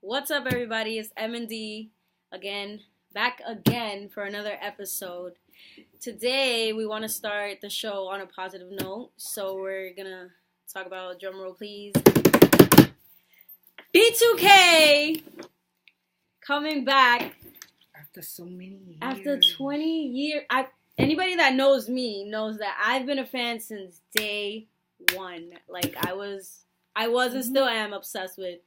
What's up, everybody? It's M&D again, back again for another episode. Today, we want to start the show on a positive note, so we're gonna talk about, drum roll please, B2K coming back after so many years. After 20 years. Anybody that knows me knows that I've been a fan since day one. Like, I was and still am obsessed with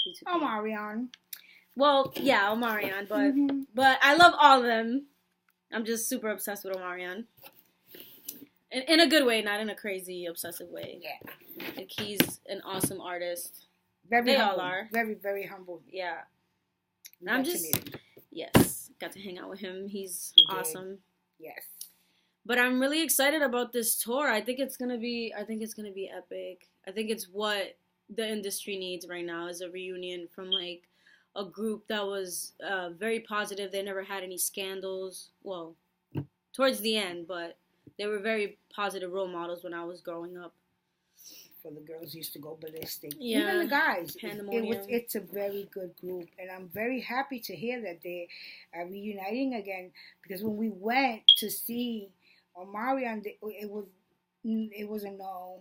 B2K. Omarion. Well, yeah, Omarion, but I love all of them. I'm just super obsessed with Omarion. In a good way, not in a crazy, obsessive way. Yeah. Like, he's an awesome artist. They all are. Very, very humble. Yeah. Got to hang out with him. He's awesome. Yes. But I'm really excited about this tour. I think it's gonna be epic. I think it's what the industry needs right now, is a reunion from like a group that was very positive. They never had any scandals. Well, towards the end, but they were very positive role models when I was growing up. For the girls used to go ballistic. Yeah. Even the guys. Pandemonium. It's a very good group. And I'm very happy to hear that they are reuniting again. Because when we went to see Omarion, it wasn't known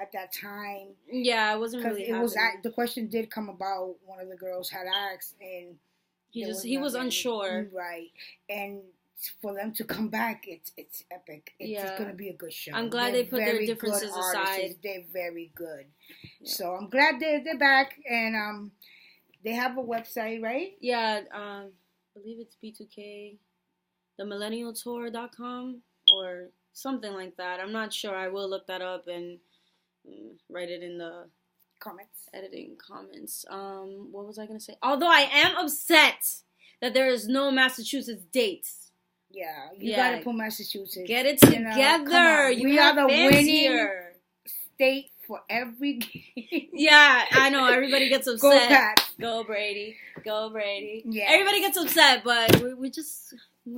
at that time. Yeah, it wasn't really happening. The question did come about. One of the girls had asked, and he was unsure. Right. And for them to come back, it's epic. It's going to be a good show. I'm glad they put their differences aside. They're very good. Yeah. So I'm glad they're back, and they have a website, right? Yeah, I believe it's B2K, themillennialtour.com or something like that. I'm not sure. I will look that up and write it in the editing comments. What was I going to say? Although I am upset that there is no Massachusetts dates. Yeah, you got to put Massachusetts. Get it together. We are the winning state for every game. Yeah, I know. Everybody gets upset. Go Pats. Go Brady. Go Brady. Yes. Everybody gets upset, but we're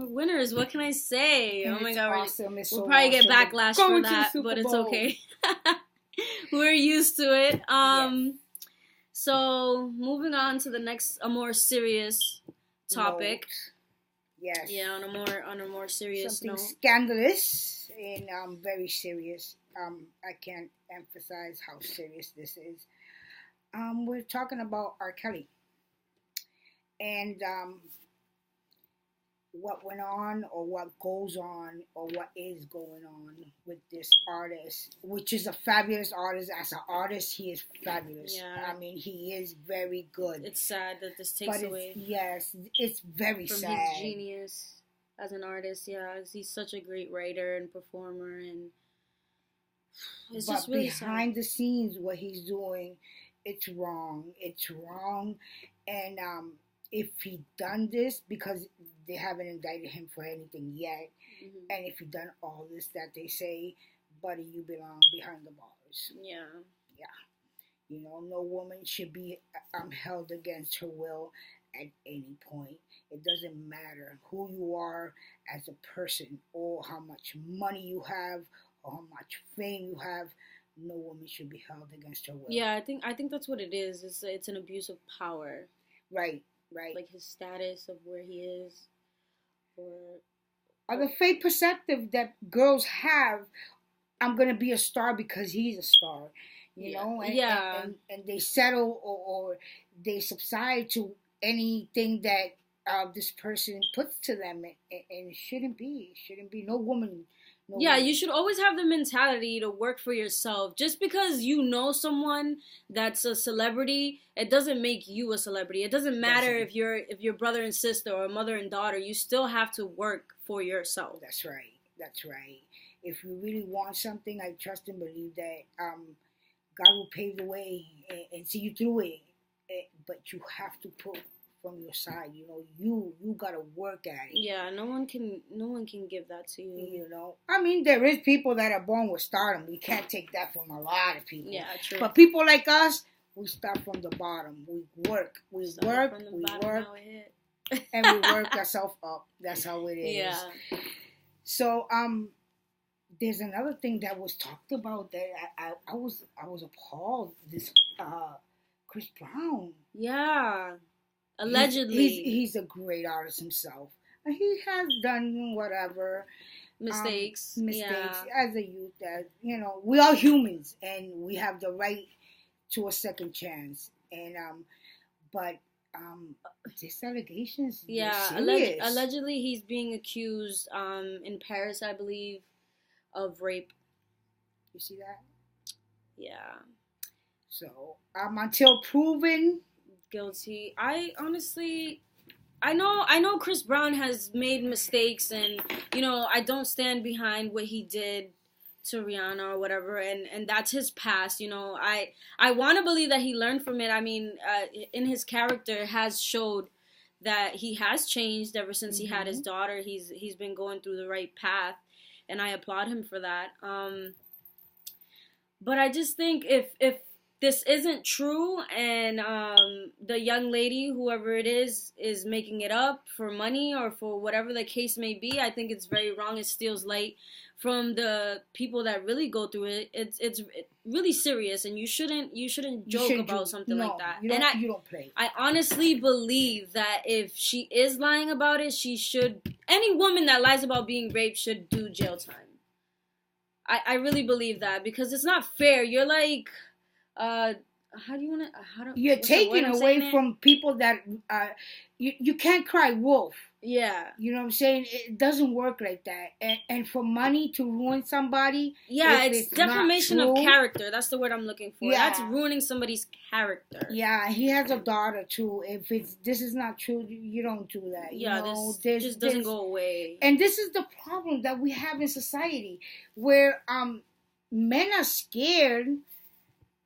winners. What can I say? And oh my God. Awesome. We'll probably get backlash for that, but it's okay. We're used to it. Yes. So moving on to the next, a more serious topic. Yes. Yeah, on a more serious Something note. Scandalous and very serious. I can't emphasize how serious this is. We're talking about RKelly. And what went on, or what goes on, or what is going on with this artist, which is a fabulous artist. As an artist, he is fabulous. Yeah. I mean, he is very good. It's sad that this takes away. Yes, it's very from sad. His genius as an artist. Yeah, he's such a great writer and performer, and it's just really behind sad. the scenes, what he's doing, it's wrong. It's wrong, and if he done this, because they haven't indicted him for anything yet, and if he done all this that they say, buddy, you belong behind the bars. Yeah. You know, no woman should be held against her will at any point. It doesn't matter who you are as a person, or how much money you have, or how much fame you have. No woman should be held against her will. Yeah, I think that's what it is. It's an abuse of power. Right. Like his status of where he is. Or the fake perspective that girls have, I'm going to be a star because he's a star. You know? And they settle or they subside to anything that this person puts to them. And it shouldn't be. It shouldn't be. No woman. You should always have the mentality to work for yourself. Just because you know someone that's a celebrity, it doesn't make you a celebrity. It doesn't matter if you're brother and sister or mother and daughter. You still have to work for yourself. That's right. If you really want something, I trust and believe that God will pave the way and see you through it. But you have to put from your side. You know, you gotta work at it. Yeah, no one can give that to you. You know, I mean, there is people that are born with stardom. We can't take that from a lot of people. Yeah, true. But people like us, we start from the bottom. We work, and we work ourselves up. That's how it is. Yeah. So there's another thing that was talked about that I was appalled. This Chris Brown. Yeah. Allegedly. He's a great artist himself. He has done whatever. Mistakes. As a youth. That, we are humans and we have the right to a second chance. And, but, this allegations. Yeah. Allegedly he's being accused, in Paris, I believe, of rape. You see that? Yeah. So, until proven guilty, I know Chris Brown has made mistakes, and I don't stand behind what he did to Rihanna or whatever, and that's his past. I want to believe that he learned from it. I mean, in his character has showed that he has changed ever since he had his daughter. He's been going through the right path, and I applaud him for that. But I just think if this isn't true, and the young lady, whoever it is making it up for money or for whatever the case may be, I think it's very wrong. It steals light from the people that really go through it. It's really serious, and you shouldn't joke about something like that. You don't play. I honestly believe that if she is lying about it, any woman that lies about being raped should do jail time. I really believe that, because it's not fair. You're like, you're taking away from people that, you can't cry wolf. Yeah. You know what I'm saying? It doesn't work like that. And for money to ruin somebody. Yeah, it's defamation of character. That's the word I'm looking for. Yeah. That's ruining somebody's character. Yeah, he has a daughter too. If this is not true, you don't do that. Yeah, this just doesn't go away. And this is the problem that we have in society, where men are scared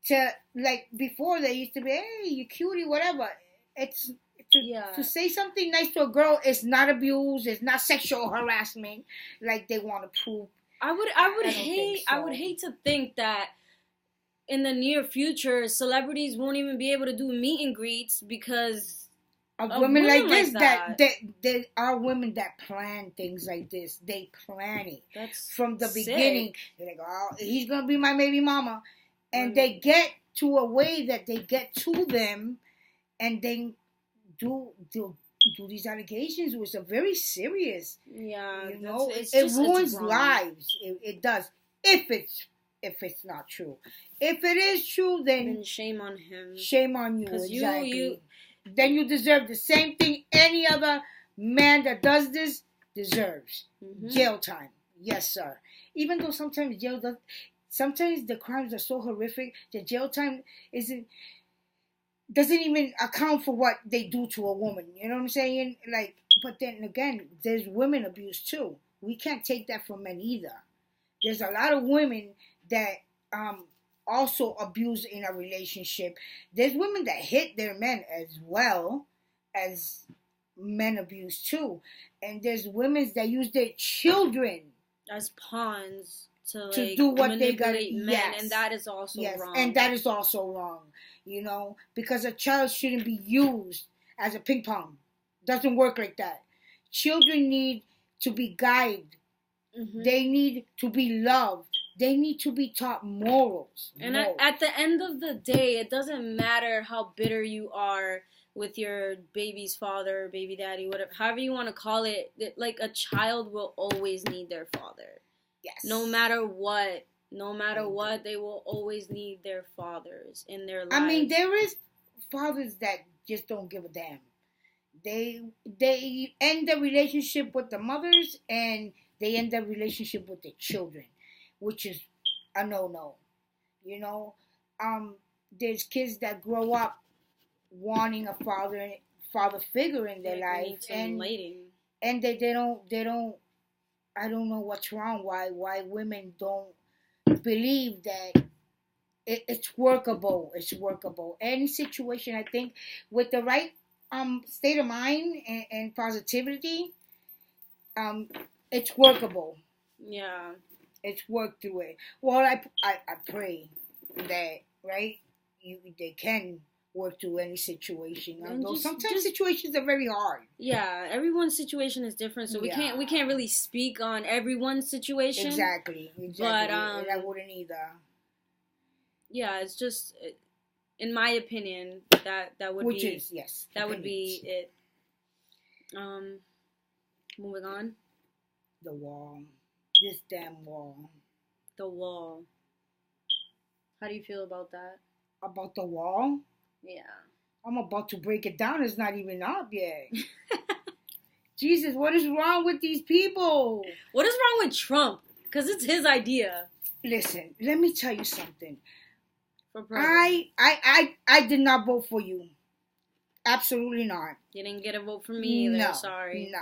to, like before they used to be, hey, you cutie, whatever. To say something nice to a girl is not abuse, it's not sexual harassment, like they want to prove. I would hate to think that in the near future celebrities won't even be able to do meet and greets because of women like this. That there are women that plan things like this. They plan it. That's from the sick. Beginning. They're like, oh, he's gonna be my baby mama, and they get to a way that they get to them, and then do these allegations, which are very serious. Yeah, it ruins lives. It does. If it's not true. If it is true, then shame on him. Shame on you. Exactly. Then you deserve the same thing any other man that does this deserves. Jail time. Yes, sir. Even though sometimes sometimes the crimes are so horrific that jail time doesn't even account for what they do to a woman. You know what I'm saying? Like, but then again, there's women abuse too. We can't take that from men either. There's a lot of women that also abuse in a relationship. There's women that hit their men as well as men abuse too. And there's women that use their children as pawns to do what they got. Men, and that is also wrong. And that is also wrong. Because a child shouldn't be used as a ping pong. Doesn't work like that. Children need to be guided. They need to be loved. They need to be taught morals. And at the end of the day, it doesn't matter how bitter you are with your baby's father, baby daddy, whatever, however you want to call it. Like, a child will always need their father. Yes. No matter what, they will always need their fathers in their lives. I mean, there is fathers that just don't give a damn. They end the relationship with the mothers, and they end the relationship with the children, which is a no-no. There's kids that grow up wanting a father figure in their life, and they don't. I don't know what's wrong. Why women don't believe that it's workable. It's workable. Any situation, I think, with the right state of mind and positivity, it's workable. Yeah, it's worked through it. Well, I pray that they can work through any situation. Although sometimes situations are very hard. Yeah, everyone's situation is different, so we can't really speak on everyone's situation. Exactly. But I wouldn't either. Yeah, it's just in my opinion, that would Which be is, yes, that would be it. Moving on. The wall. This damn wall. The wall. How do you feel about that? About the wall? Yeah. I'm about to break it down. It's not even up yet. Jesus, what is wrong with these people? What is wrong with Trump? Because it's his idea. Listen, let me tell you something. For president. I did not vote for you. Absolutely not. You didn't get a vote for me either. No, sorry. No.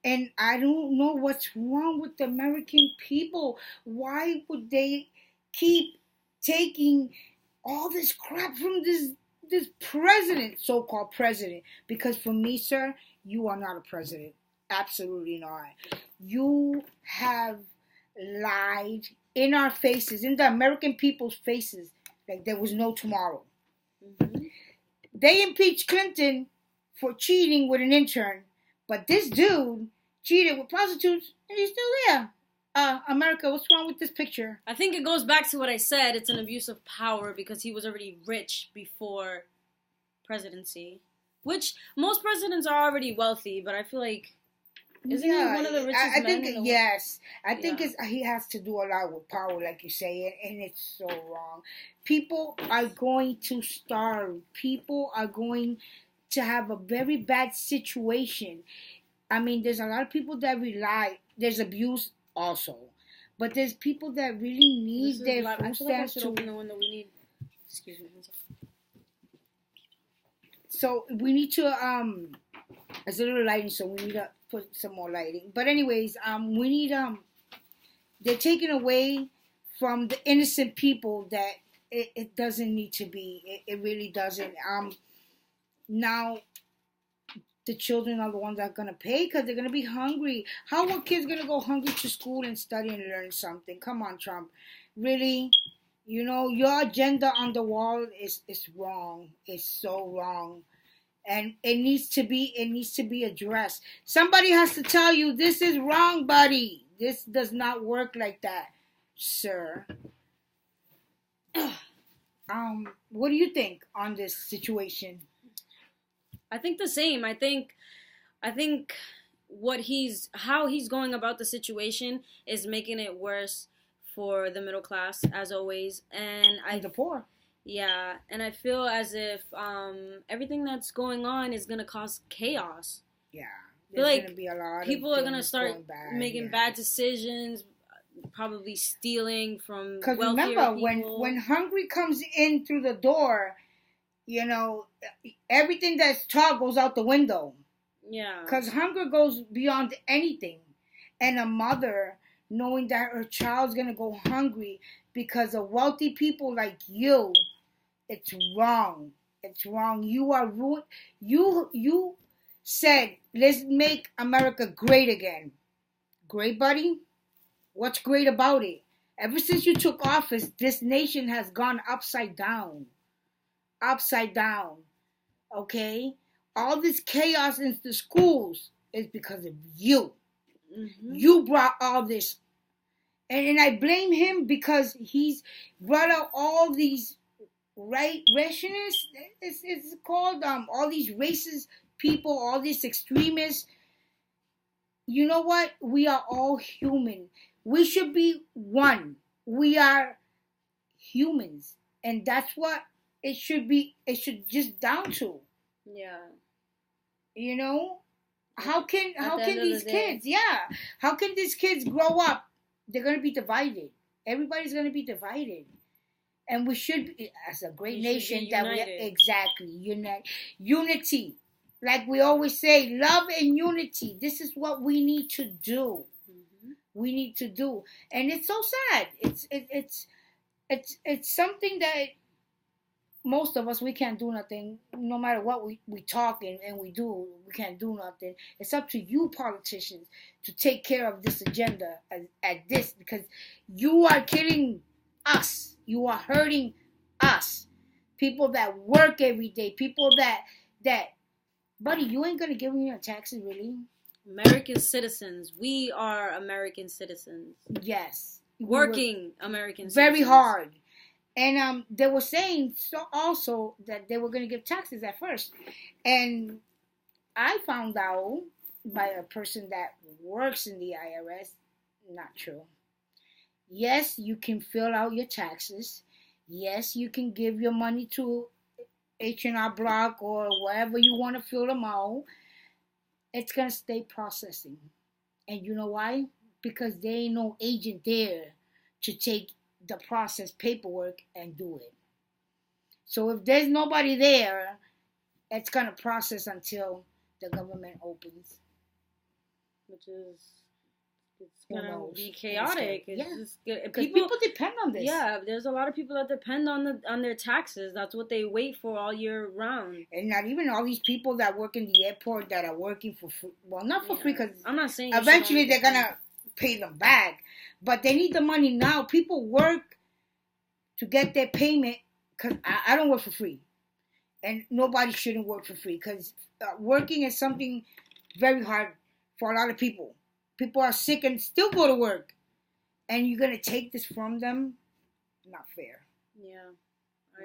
And I don't know what's wrong with the American people. Why would they keep taking all this crap from this president, so-called president? Because for me, sir, you are not a president. Absolutely not. You have lied in our faces, in the American people's faces, like there was no tomorrow. Mm-hmm. They impeached Clinton for cheating with an intern, but this dude cheated with prostitutes, and he's still there. America, what's wrong with this picture? I think it goes back to what I said. It's an abuse of power because he was already rich before presidency. Which, most presidents are already wealthy, but I feel like, isn't he one of the richest men in the world? Yes. I think he has to do a lot with power, like you say, and it's so wrong. People are going to starve. People are going to have a very bad situation. I mean, there's a lot of people that rely. There's abuse also, but there's people that really need their food stamps to. Open the window. We need. Excuse me. So we need to there's a little lighting, so we need to put some more lighting. But anyways, we need they're taking away from the innocent people that it doesn't need to be. It really doesn't. Now the children are the ones that are gonna pay because they're gonna be hungry. How are kids gonna go hungry to school and study and learn something? Come on, Trump, really? You know, your agenda on the wall is wrong. It's so wrong. And it needs to be addressed. Somebody has to tell you this is wrong, buddy. This does not work like that, sir. What do you think on this situation? I think the same. I think how he's going about the situation is making it worse for the middle class, as always, and the poor. Yeah, and I feel as if everything that's going on is gonna cause chaos. Yeah, there's gonna be a lot. People are gonna start making bad decisions, probably stealing from. Because remember, people. when hungry comes in through the door, you know, everything that's taught goes out the window. Yeah. Because hunger goes beyond anything, and a mother, knowing that her child's gonna go hungry because of wealthy people like you, it's wrong. It's wrong. You are ruined. You said, let's make America great again. Great, buddy? What's great about it? Ever since you took office, this nation has gone upside down. Upside down. Okay? All this chaos in the schools is because of you. Mm-hmm. You brought all this. And I blame him because he's brought out all these rationists. It's called all these racist people, all these extremists. You know what? We are all human. We should be one. We are humans, and that's what it should be. It should just down to. Yeah. You know, how can these kids? Yeah, how can these kids grow up? They're going to be divided. Everybody's going to be divided. And we should be, as a great nation, that we exactly unity. Like we always say, love and unity. This is what we need to do. Mm-hmm. We need to do. And it's so sad. It's something that most of us, we can't do nothing. No matter what we talk and we do, we can't do nothing. It's up to you politicians to take care of this agenda at this, because you are killing us. You are hurting us. People that work every day. People that buddy, you ain't gonna give me your taxes, really? American citizens. We are American citizens. Yes. Working American citizens. Very hard. And they were saying so also that they were going to give taxes at first. And I found out by a person that works in the IRS, not true. Yes, you can fill out your taxes. Yes, you can give your money to H&R Block or wherever you want to fill them out. It's going to stay processing. And you know why? Because there ain't no agent there to take the process paperwork and do it. So if there's nobody there, it's going to process until the government opens. Which is, it's going to be chaotic. It's just good. Because people depend on this. Yeah, there's a lot of people that depend on their taxes. That's what they wait for all year round. And not even all these people that work in the airport that are working for free. Well, not for free, because I'm not saying eventually they're going to pay them back. But they need the money now. People work to get their payment, because I don't work for free. And nobody shouldn't work for free, because working is something very hard for a lot of people. People are sick and still go to work. And you're going to take this from them? Not fair. Yeah.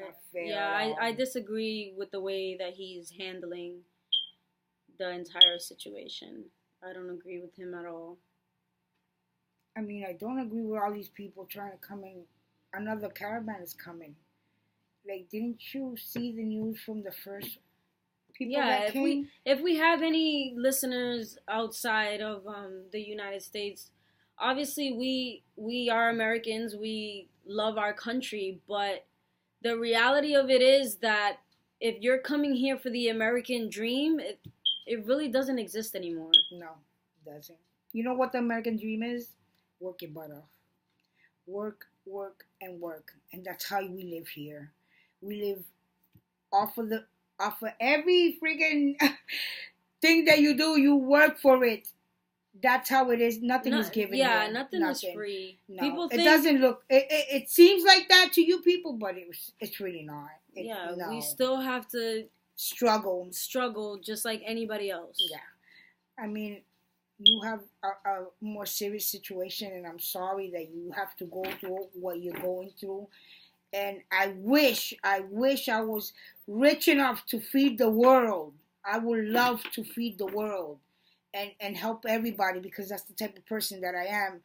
Not fair. Yeah, I disagree with the way that he's handling the entire situation. I don't agree with him at all. I mean, I don't agree with all these people trying to come in. Another caravan is coming. Like, didn't you see the news from the first people that came? If we have any listeners outside of the United States, obviously we are Americans. We love our country, but the reality of it is that if you're coming here for the American dream, it really doesn't exist anymore. No, it doesn't. You know what the American dream is? Work your butt off. Work, work, and work. And that's how we live here. We live off of every freaking thing that you do, you work for it. That's how it is. Nothing is given. Yeah, here. nothing is free. No, people it doesn't look. It seems like that to you people, but it's really not. We still have to struggle just like anybody else. Yeah, I mean, you have a more serious situation, and I'm sorry that you have to go through what you're going through. And I wish I was rich enough to feed the world. I would love to feed the world and help everybody, because that's the type of person that I am.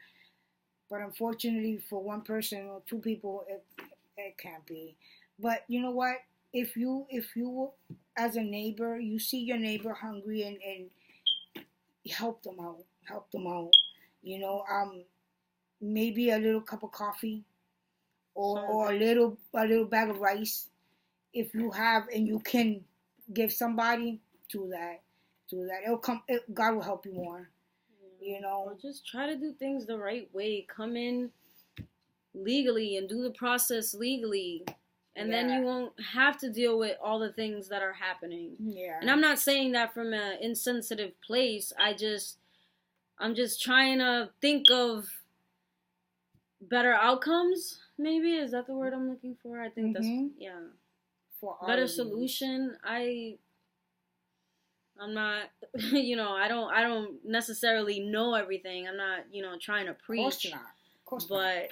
But unfortunately, for one person or two people, it can't be. But you know what? If you as a neighbor, you see your neighbor hungry and help them out. You know, maybe a little cup of coffee. Or a little bag of rice, if you have and you can give somebody, do that. It'll come. God will help you more. You know. Or just try to do things the right way. Come in legally and do the process legally, and then you won't have to deal with all the things that are happening. Yeah. And I'm not saying that from an insensitive place. I'm just trying to think of better outcomes. Maybe, is that the word I'm looking for? I think that's for better solution. I'm not, I don't necessarily know everything. I'm not, trying to preach. Of course not. But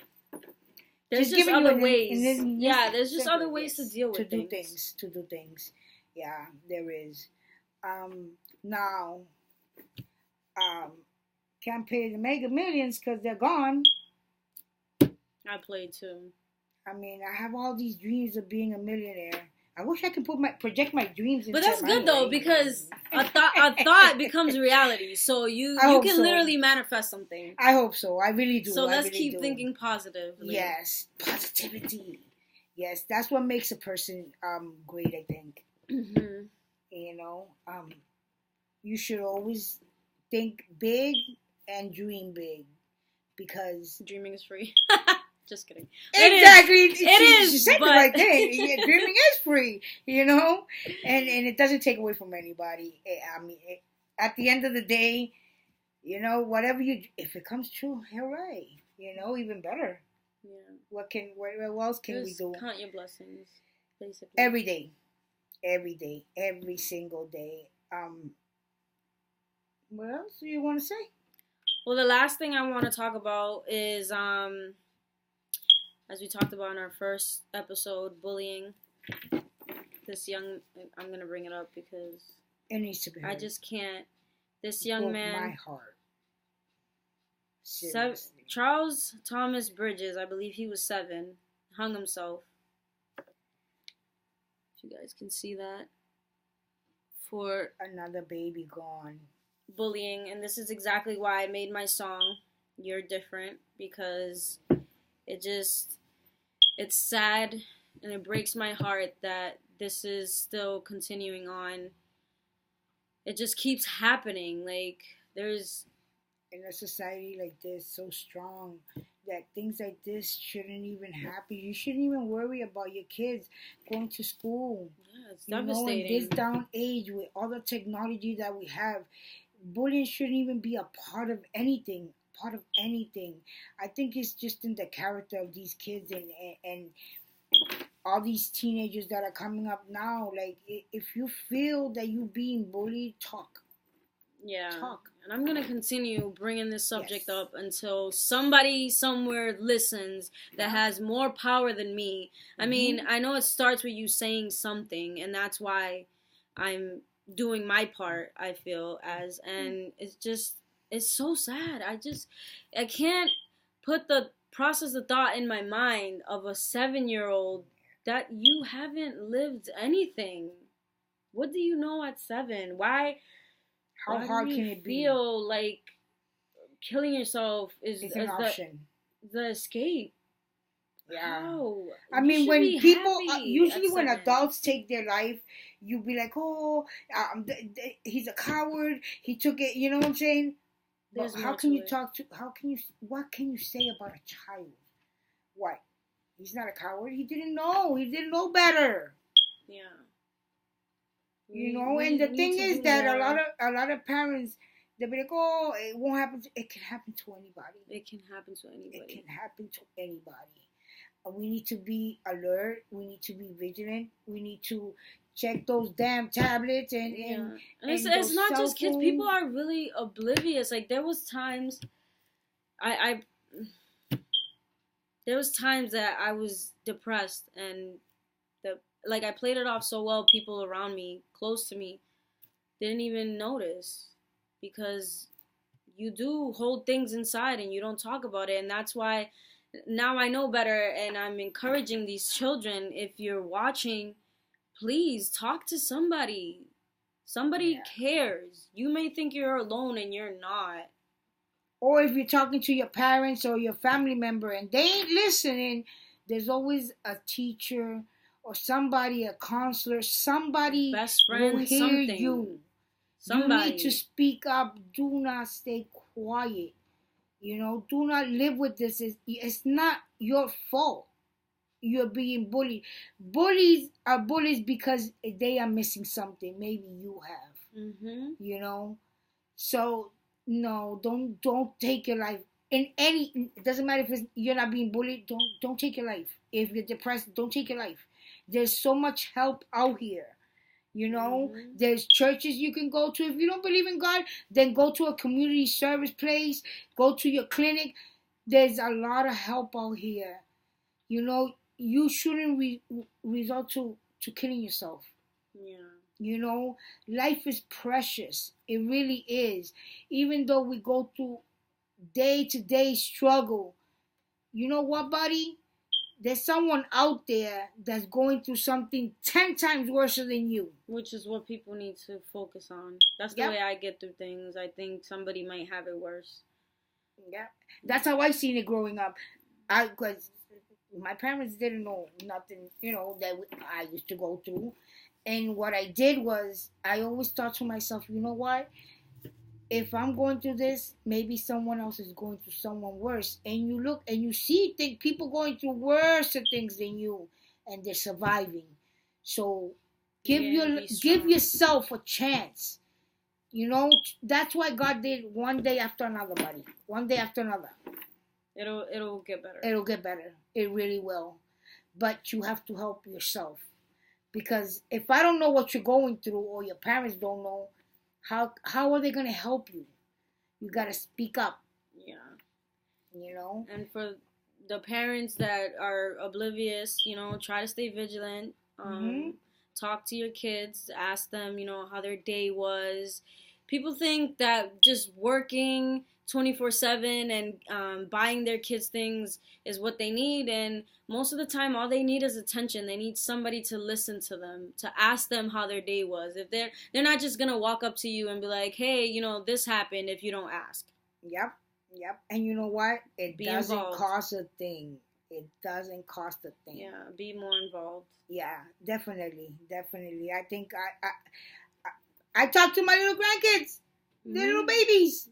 there's just other ways. There's just other ways to deal with things. To do things. Yeah, there is. Now, can't pay the Mega Millions because they're gone. I played too. I mean, I have all these dreams of being a millionaire. I wish I could project my dreams. But that's good though, because a thought becomes reality. So you can literally manifest something. I hope so. I really do. So let's keep thinking positively. Yes, positivity. Yes, that's what makes a person great, I think. Mm-hmm. You know, you should always think big and dream big, because dreaming is free. Just kidding. Exactly. It is. She said the right thing. Yeah, dreaming is free, and it doesn't take away from anybody. I mean, at the end of the day, whatever if it comes true, hooray! Even better. Yeah. What else can we do? Count your blessings, basically. Every day, every single day. What else do you want to say? Well, the last thing I want to talk about is as we talked about in our first episode, bullying this young. I'm gonna bring it up because it needs to be heard. I just can't. This young man. My heart. Charles Thomas Bridges, I believe he was 7, hung himself. If you guys can see that. For another baby gone. Bullying, and this is exactly why I made my song, You're Different, because it's sad and it breaks my heart that this is still continuing on. It just keeps happening. Like, there's... In a society like this, so strong, that things like this shouldn't even happen. You shouldn't even worry about your kids going to school. Yeah, it's devastating. In this down age, with all the technology that we have, bullying shouldn't even be a part of anything. I think it's just in the character of these kids and all these teenagers that are coming up now. Like, if you feel that you're being bullied, talk. Yeah. Talk. And I'm going to continue bringing this subject up until somebody somewhere listens that has more power than me. I mean, I know it starts with you saying something, and that's why I'm doing my part, I feel, and it's so sad. I can't process the thought in my mind of a 7-year-old that you haven't lived anything. What do you know at 7? Why... How hard can it be? Feel like killing yourself is an option. The escape. Yeah. How? I mean, when people, usually when adults take their life, you be like, oh, he's a coward. He took it. You know what I'm saying? But what can you say about a child? What? He's not a coward. He didn't know. He didn't know better. Yeah. You know, and the thing is that a lot of parents, they'll be like, oh, it won't happen. It can happen to anybody. It can happen to anybody. It can happen to anybody. We need to be alert. We need to be vigilant. We need to check those damn tablets and it's not just kids. People are really oblivious. Like, there was times there was times that I was depressed and like, I played it off so well, people around me, close to me, didn't even notice. Because you do hold things inside and you don't talk about it. And that's why now I know better, and I'm encouraging these children, if you're watching, please talk to somebody. Somebody cares. You may think you're alone and you're not. Or if you're talking to your parents or your family member and they ain't listening, there's always a teacher or somebody, a counselor, somebody best friend, will hear something. You. Somebody. You need to speak up. Do not stay quiet. You know, do not live with this. It's not your fault. You're being bullied. Bullies are bullies because they are missing something. Maybe you have. Mm-hmm. You know, so no, don't take your life. It doesn't matter if you're not being bullied. Don't take your life. If you're depressed, don't take your life. There's so much help out here. You know, there's churches you can go to. If you don't believe in God, then go to a community service place. Go to your clinic. There's a lot of help out here. You know, you shouldn't resort to killing yourself. Yeah. You know, life is precious. It really is. Even though we go through day-to-day struggle, you know what, buddy? There's someone out there that's going through something 10 times worse than you. Which is what people need to focus on. That's the way I get through things. I think somebody might have it worse. Yeah. That's how I seen it growing up. Because my parents didn't know nothing, you know, that I used to go through. And what I did was, I always thought to myself, you know what? If I'm going through this, maybe someone else is going through someone worse. And you look and you see people going through worse things than you, and they're surviving. So give yourself a chance. You know, that's why God did one day after another, buddy. One day after another. It'll get better. It'll get better. It really will. But you have to help yourself. Because if I don't know what you're going through, or your parents don't know, how are they going to help you? You got to speak up. Yeah. You know? And for the parents that are oblivious, try to stay vigilant. Talk to your kids, ask them, how their day was. People think that just working 24/7 and buying their kids things is what they need, and most of the time all they need is attention. They need somebody to listen to them, to ask them how their day was. If they're not just gonna walk up to you and be like, hey, this happened, if you don't ask. Yep. And you know what? It doesn't cost a thing. It doesn't cost a thing. Yeah, be more involved. Yeah, definitely. I think I talk to my little grandkids. They're little babies.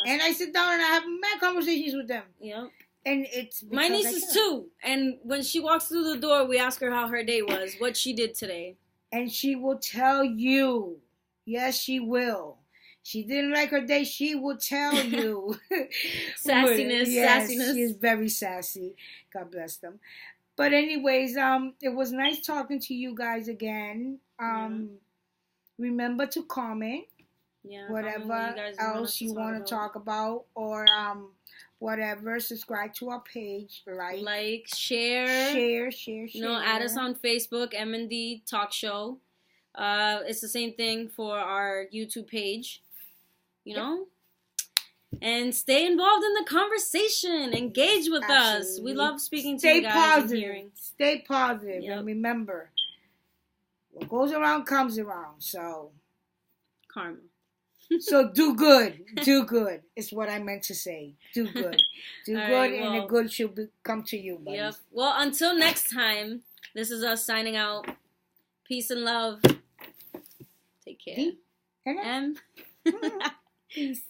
And I sit down and I have mad conversations with them. Yep. And it's my nieces too. And when she walks through the door, we ask her how her day was, what she did today. And she will tell you. Yes, she will. She didn't like her day. She will tell you. Sassiness. She's very sassy. God bless them. But anyways, it was nice talking to you guys again. Remember to comment. Yeah, whatever else you want to talk about, or whatever. Subscribe to our page, share. Add us on Facebook, M&D Talk Show. It's the same thing for our YouTube page. And stay involved in the conversation. Engage with us. We love speaking to you guys. Stay positive. And remember, what goes around comes around. So karma. So do good. Do good is what I meant to say. Do good. Do good, and the good should come to you, buddy. Yep. Well, until next time, this is us signing out. Peace and love. Take care. M. Peace.